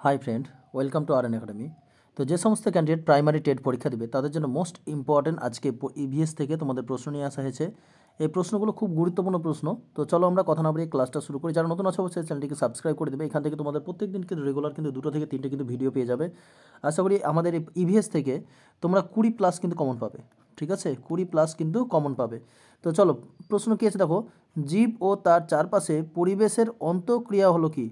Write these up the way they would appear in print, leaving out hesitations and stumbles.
Hi friend, welcome to R academy. তো যে সমস্ত ক্যান্ডিডেট প্রাইমারি টেট পরীক্ষা দেবে তাদের জন্য মোস্ট ইম্পর্টেন্ট আজকে ইভিএস থেকে তোমাদের প্রশ্ন নিয়ে আসা হয়েছে। এই প্রশ্নগুলো খুব গুরুত্বপূর্ণ প্রশ্ন। তো চলো আমরা কথা না বাড়িয়ে ক্লাসটা শুরু করি। যারা নতুন আছে অবশ্যই চ্যানেলটিকে সাবস্ক্রাইব করে দেবে। এখান থেকে তোমাদের প্রত্যেক দিন কিন্তু রেগুলার কিন্তু 2 থেকে 3টে কিন্তু ভিডিও পেয়ে যাবে। আশা করি আমাদের এই ইভিএস থেকে তোমরা 20+ কিন্তু কমন পাবে। ঠিক আছে, 20+ কিন্তু কমন পাবে। তো চলো, প্রশ্ন কী আছে দেখো। জীব ও তার চারপাশে পরিবেশের অন্তঃক্রিয়া হলো কি?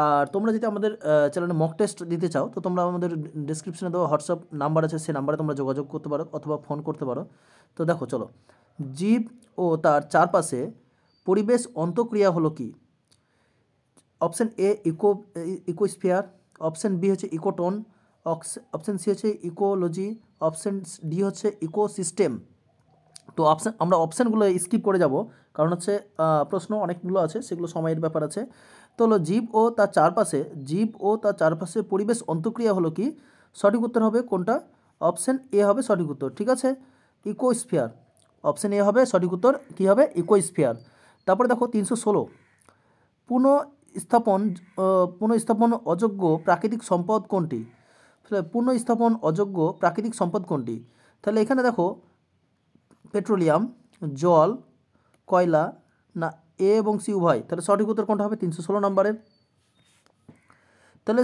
আর তোমরা যদি আমাদের চ্যানেলে মক টেস্ট দিতে চাও তো তোমরা আমাদের ডিসক্রিপশনে দেওয়া হোয়াটসঅ্যাপ নাম্বার আছে, সেই নাম্বারে তোমরা যোগাযোগ করতে পারো অথবা ফোন করতে পারো। তো দেখো চলো, জীব ও তার চারপাশে পরিবেশ অন্তঃক্রিয়া হলো কি? অপশান এ ইকোস্ফিয়ার, অপশান বি হচ্ছে ইকোটোন, অপশান সি হচ্ছে ইকোলজি, অপশান ডি হচ্ছে ইকোসিস্টেম। তো আমরা অপশানগুলো স্কিপ করে যাব, কারণ হচ্ছে প্রশ্ন অনেকগুলো আছে, সেগুলো সময়ের ব্যাপার আছে। তো হলো জীব ও তার চারপাশে পরিবেশ অন্তঃক্রিয়া হলো কি? সঠিক উত্তর হবে কোনটা? অপশান এ হবে সঠিক উত্তর। ঠিক আছে, ইকোস্ফিয়ার। অপশান এ হবে সঠিক উত্তর। কী হবে? ইকোস্ফিয়ার। তারপরে দেখো 316, পুনঃস্থাপন পুনঃস্থাপন অযোগ্য প্রাকৃতিক সম্পদ কোনটি? পুনঃস্থাপন অযোগ্য প্রাকৃতিক সম্পদ কোনটি? তাহলে এখানে দেখো, পেট্রোলিয়াম, জল, কয়লা, না এ এবং সি উভয়। তাহলে সঠিক উত্তর কোনটা হবে 316 নম্বরের? তাহলে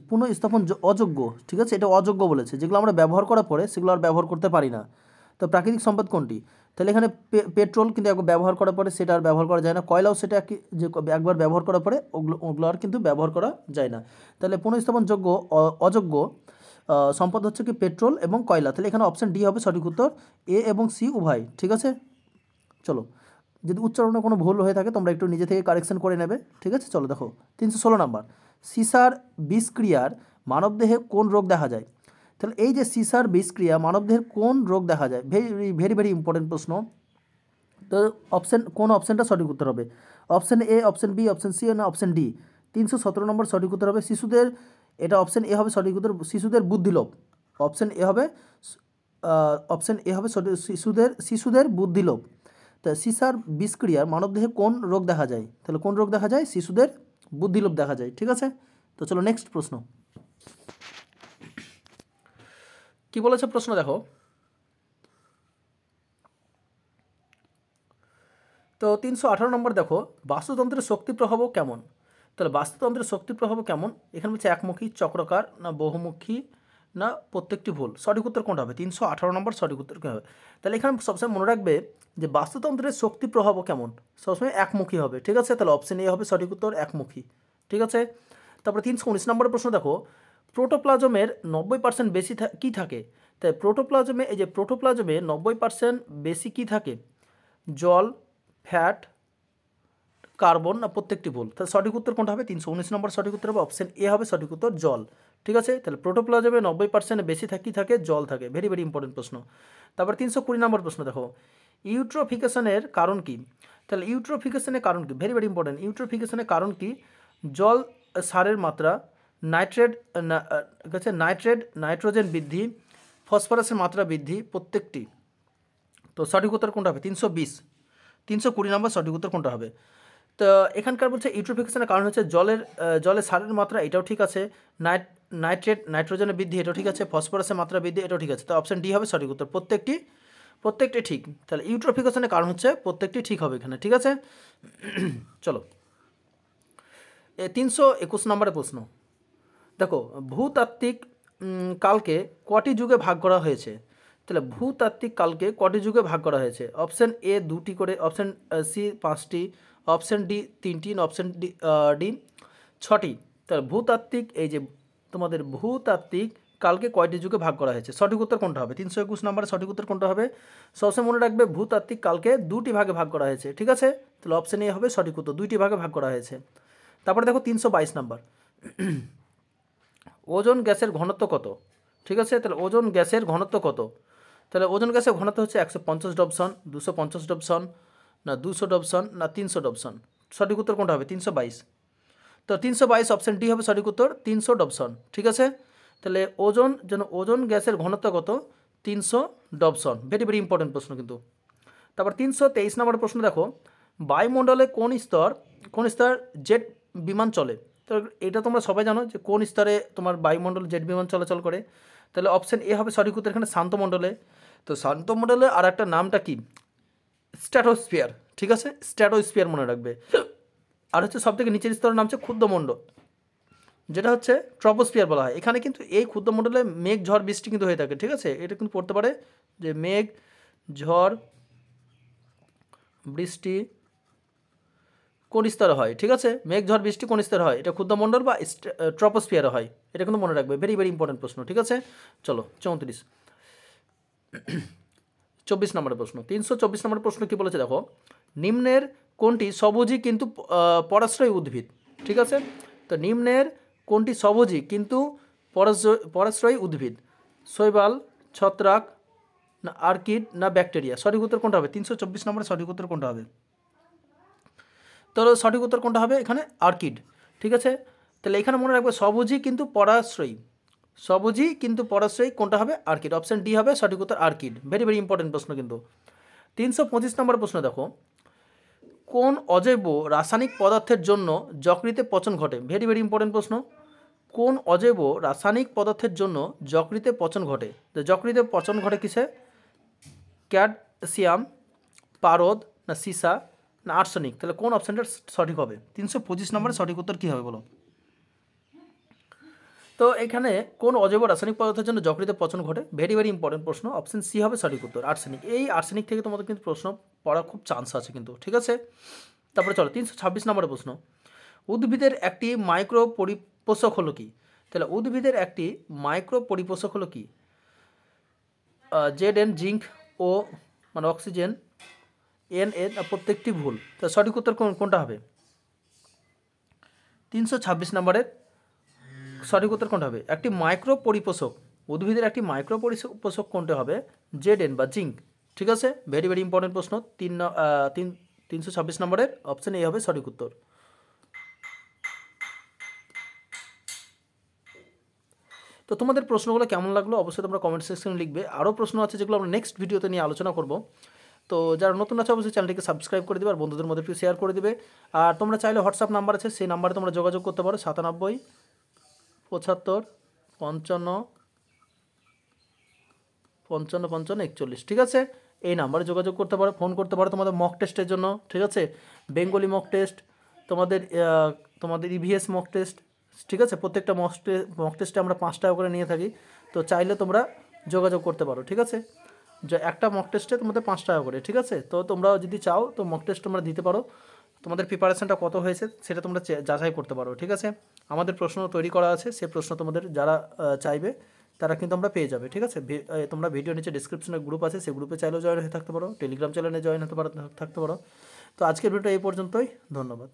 পুনঃস্থাপন অযোগ্য, ঠিক আছে, এটা অযোগ্য বলেছে। যেগুলো আমরা ব্যবহার করার পরে সেগুলো আর ব্যবহার করতে পারি না। তো প্রাকৃতিক সম্পদ কোনটি? তাহলে এখানে পেট্রোল কিন্তু একবার ব্যবহার করার পরে সেটা আর ব্যবহার করা যায় না। কয়লাও সেটা যে একবার ব্যবহার করার পরে ওগুলো আর কিন্তু ব্যবহার করা যায় না। তাহলে পুনঃস্থাপনযোগ্য অযোগ্য সম্পদ হচ্ছে কি পেট্রোল এবং কয়লা। তাহলে এখানে অপশান ডি হবে সঠিক উত্তর, এ এবং সি উভয়। ঠিক আছে, চলো, যদি উচ্চারণে কোনো ভুল হয়ে থাকে তোমরা একটু নিজে থেকে কারেকশন করে নেবে। ঠিক আছে, চলো দেখো 316 নাম্বার, সিসার বিষক্রিয়ার মানবদেহে কোন রোগ দেখা যায়? তাহলে এই যে সিসার বিষক্রিয়া মানবদেহের কোন রোগ দেখা যায়, ভেরি ভেরি ভেরি ইম্পর্টেন্ট প্রশ্ন। তো কোন অপশানটা সঠিক উত্তর হবে? Option A, option B, option C না অপশান ডি? 317 নম্বর সঠিক উত্তর হবে শিশুদের, এটা অপশান এ হবে সঠিক উত্তর, শিশুদের বুদ্ধিলোপ। অপশান এ হবে শিশুদের বুদ্ধিলোপ। তা সিসার বিষক্রিয়ার মানবদেহে কোন রোগ দেখা যায়? তাহলে কোন রোগ দেখা যায়? শিশুদের বুদ্ধিলোপ দেখা যায়। ঠিক আছে, তো চলো নেক্সট প্রশ্ন। কি বলেছে প্রশ্ন দেখো। তো 318 নম্বর দেখো, বাস্তুতন্ত্রের শক্তি প্রভাব কেমন? তাহলে বাস্তুতন্ত্রের শক্তি প্রভাব কেমন? এখানে বলছে একমুখী, চক্রাকার, না বহুমুখী, না প্রত্যেকটি ভুল। সঠিক উত্তর কোনটা হবে? 318 নম্বর সঠিক উত্তর কী হবে? তাহলে এখানে সবসময় মনে রাখবে যে বাস্তুতন্ত্রের শক্তি প্রভাব কেমন, সবসময় একমুখী হবে। ঠিক আছে, তাহলে অপশন এ হবে সঠিক উত্তর, একমুখী। ঠিক আছে, তারপরে 319 নম্বরের প্রশ্ন দেখো, প্রোটোপ্লাজমের 90% বেশি কী থাকে? তাই প্রোটোপ্লাজমে, এই যে প্রোটোপ্লাজমে 90% বেশি কী থাকে? জল, ফ্যাট, কার্বন, না প্রত্যেকটি ভুল। তাহলে সঠিক উত্তর কোনটা হবে? 319 নম্বর সঠিক উত্তর হবে অপশন এ হবে সঠিক উত্তর, জল। ঠিক আছে, তাহলে প্রোটোপ্লাজমে 90% বেশি কী থাকে? জল থাকে। ভেরি ভেরি ইম্পর্টেন্ট প্রশ্ন। তারপর 320 নম্বর প্রশ্ন দেখো, ইউট্রোফিকেশনের কারণ কি? তাহলে ইউট্রোফিকেশনের কারণ কি? Very very important. ইউট্রোফিকেশনের কারণ কি? জল, সারের মাত্রা, নাইট্রোজেন বৃদ্ধি, ফসফরাসের মাত্রা বৃদ্ধি, প্রত্যেকটি। তো সঠিক উত্তর কোনটা হবে? 320 নম্বর সঠিক উত্তর কোনটা হবে? তো এখানকার বলছে ইউট্রোফিকেশনের কারণ হচ্ছে জলে সারের মাত্রা, এটাও ঠিক আছে। নাইট্রোজেনের বৃদ্ধি, এটাও ঠিক আছে। ফসফরাসের মাত্রা বৃদ্ধি, এটাও ঠিক আছে। তো অপশন ডি হবে সঠিক উত্তর, প্রত্যেকটি ঠিক। তাহলে ইউট্রোফিকেশনের কারণ হচ্ছে প্রত্যেকটি ঠিক হবে এখানে। ঠিক আছে, চলো 321 নম্বরের প্রশ্ন দেখো, ভূতাত্ত্বিক কালকে কটি যুগে ভাগ করা হয়েছে? তাহলে ভূতাত্ত্বিক কালকে কটি যুগে ভাগ করা হয়েছে? অপশান এ 2টি করে, অপশান সি 5টি, অপশান ডি 3টি, অপশান ডি 6টি। তাহলে ভূতাত্ত্বিক, এই যে তোমাদের ভূতাত্ত্বিক কালকে কয়টি যুগে ভাগ করা হয়েছে? সঠিক উত্তর কোনটা হবে? 321 নম্বরে সঠিক উত্তর কোনটা হবে? সবসময় মনে রাখবে ভূতাত্ত্বিক কালকে 2টি ভাগে ভাগ করা হয়েছে। ঠিক আছে, তাহলে অপশান এ হবে সঠিক উত্তর, 2টি ভাগে ভাগ করা হয়েছে। তারপরে দেখো 322 নম্বর, ওজোন গ্যাসের ঘনত্ব কত? ঠিক আছে, তাহলে ওজোন গ্যাসের ঘনত্ব কত? তাহলে ওজোন গ্যাসের ঘনত্ব হচ্ছে 150 ডবসন, 250 ডবসন, না 200 ডবসন, না 300 ডবসন। সঠিক উত্তর কোনটা হবে? 322। তো 322 অপশান ডি হবে সঠিক উত্তর, 300 ডবসন। ঠিক আছে, তাহলে ওজোন গ্যাসের ঘনত্ব কত? 300 ডবসন। ভেরি ভেরি ইম্পর্টেন্ট প্রশ্ন কিন্তু। তারপর 323 নম্বরের প্রশ্ন দেখো, বায়ুমণ্ডলে কোন স্তর জেট বিমান চলে? তো এটা তোমরা সবাই জানো যে কোন স্তরে তোমার বায়ুমণ্ডলে জেট বিমান চলাচল করে। তাহলে অপশান এ হবে সঠিক উত্তর এখানে, শান্তমণ্ডলে। তো শান্তমণ্ডলে আর একটা নামটা কি? স্ট্র্যাটোস্ফিয়ার। ঠিক আছে, স্ট্র্যাটোস্ফিয়ার মনে রাখবে। আর হচ্ছে সবথেকে নিচের স্তরের নাম হচ্ছে ক্ষুদ্রমণ্ডল, যেটা হচ্ছে ট্রপোস্ফিয়ার বলা হয়। এখানে কিন্তু এই ক্ষুদ্রমণ্ডলে মেঘ ঝড় বৃষ্টি কিন্তু হয়ে থাকে। ঠিক আছে, এটা কিন্তু পড়তে পারে যে মেঘ ঝড় বৃষ্টি কোন স্তরে হয়। ঠিক আছে, মেঘ ঝড় বৃষ্টি কোন স্তরে হয়? এটা ক্ষুদ্রমণ্ডল বা ট্রপোস্ফিয়ারে হয়। এটা কিন্তু মনে রাখবে, ভেরি ভেরি ইম্পর্টেন্ট প্রশ্ন। ঠিক আছে, চলো 24 নম্বরের প্রশ্ন, 324 নম্বরের প্রশ্ন কি বলেছে দেখো, নিম্নের কোনটি সবুজই কিন্তু পরাশ্রয়ী উদ্ভিদ? ঠিক আছে, তো নিম্নের কোনটি সবুজই কিন্তু পরাশ্রয়ী উদ্ভিদ? শৈবাল, ছত্রাক, না আর্কিড, না ব্যাকটেরিয়া? সঠিক উত্তর কোনটা হবে? 324 নম্বরের সঠিক উত্তর কোনটা হবে? তাহলে সঠিক উত্তর কোনটা হবে এখানে? আর্কিড। ঠিক আছে, তাহলে এখানে মনে রাখবে সবুজই কিন্তু পরাশ্রয়ী, সবুজই কিন্তু পরাশ্রয়ী কোনটা হবে? আর্কিড। অপশান ডি হবে সঠিক উত্তর, আর্কিড। ভেরি ভেরি ইম্পর্টেন্ট প্রশ্ন কিন্তু। 325 নম্বর প্রশ্ন দেখো, কোন অজৈব রাসায়নিক পদার্থের জন্য যকৃতে পচন ঘটে? ভেরি ভেরি ইম্পর্টেন্ট প্রশ্ন। কোন অজৈব রাসায়নিক পদার্থের জন্য যকৃতে পচন ঘটে? তো যকৃতে পচন ঘটে কিসে? ক্যালসিয়াম, পারদ, না সীসা, না আর্সেনিক? তাহলে কোন অপশানটা সঠিক হবে? 325 নম্বরের সঠিক উত্তর কী হবে বলো? তো এখানে কোন অজৈব রাসায়নিক পদার্থের জন্য যকৃতে পচন ঘটে? ভেরি ভেরি ইম্পর্টেন্ট প্রশ্ন। অপশন সি হবে সঠিক উত্তর, আর্সেনিক। এই আর্সেনিক থেকে তোমাদের কিন্তু প্রশ্ন পড়ার খুব চান্স আছে কিন্তু। ঠিক আছে, তারপরে চলো 326 নম্বরের প্রশ্ন, উদ্ভিদের একটি মাইক্রো পরিপোষক হলো কি? তাহলে উদ্ভিদের একটি মাইক্রো পরিপোষক হলো কি? জেড এন, জিঙ্ক, ও মানে অক্সিজেন, এন এন, প্রত্যেকটি ভুল। তো সঠিক উত্তর কোনটা হবে? 326 নম্বরের সঠিক উত্তর কোনটা হবে? একটি মাইক্রো পরিপোষক, উদ্ভিদের একটি মাইক্রো পরিপোষক কোনটা হবে? জেড এন বা জিঙ্ক। ঠিক আছে, ভেরি ভেরি ইম্পর্টেন্ট প্রশ্ন। 326 নম্বরের অপশান এ হবে সঠিক উত্তর। তো তোমাদের প্রশ্নগুলো কেমন লাগলো অবশ্যই তোমরা কমেন্ট সেকশনে লিখবে। আরও প্রশ্ন আছে যেগুলো আমরা নেক্সট ভিডিওতে নিয়ে আলোচনা করব। তো যারা নতুন আছে অবশ্যই চ্যানেলটিকে সাবস্ক্রাইব করে দেবে আর বন্ধুদের মধ্যে একটু শেয়ার করে দেবে। আর তোমরা চাইলে হোয়াটসঅ্যাপ নাম্বার আছে, সেই নাম্বারে তোমরা যোগাযোগ করতে পারো 97 75 55 55 55 41। ঠিক আছে, এই নাম্বারে যোগাযোগ করতে পারো, ফোন করতে পারো তোমাদের মক টেস্টের জন্য। ঠিক আছে, বেঙ্গলি মক টেস্ট, তোমাদের ইভিএস মক টেস্ট। ঠিক আছে, প্রত্যেকটা মক টেস্টে আমরা 5 টাকা করে নিয়ে থাকি। তো চাইলে তোমরা যোগাযোগ করতে পারো। ঠিক আছে, যে একটা মক টেস্টে তোমাদের 5 টাকা করে। ঠিক আছে, তো তোমরা যদি চাও তো মক টেস্ট তোমরা দিতে পারো, তোমাদের প্রিপারেশনটা কত হয়েছে সেটা তোমরা যাচাই করতে পারো। ঠিক আছে, আমাদের প্রশ্ন তৈরি করা আছে, সেই প্রশ্ন তোমাদের যারা চাইবে তারা কিন্তু আমরা পেয়ে যাবে। ঠিক আছে, তোমরা ভিডিও নিচে ডিসক্রিপশনে গ্রুপ আছে, সেই গ্রুপে চাইলেও জয়েন হয়ে থাকতে পারো, টেলিগ্রাম চ্যানেলে জয়েন হতে থাকতে পারো। তো আজকের ভিডিওটা এই পর্যন্তই, ধন্যবাদ।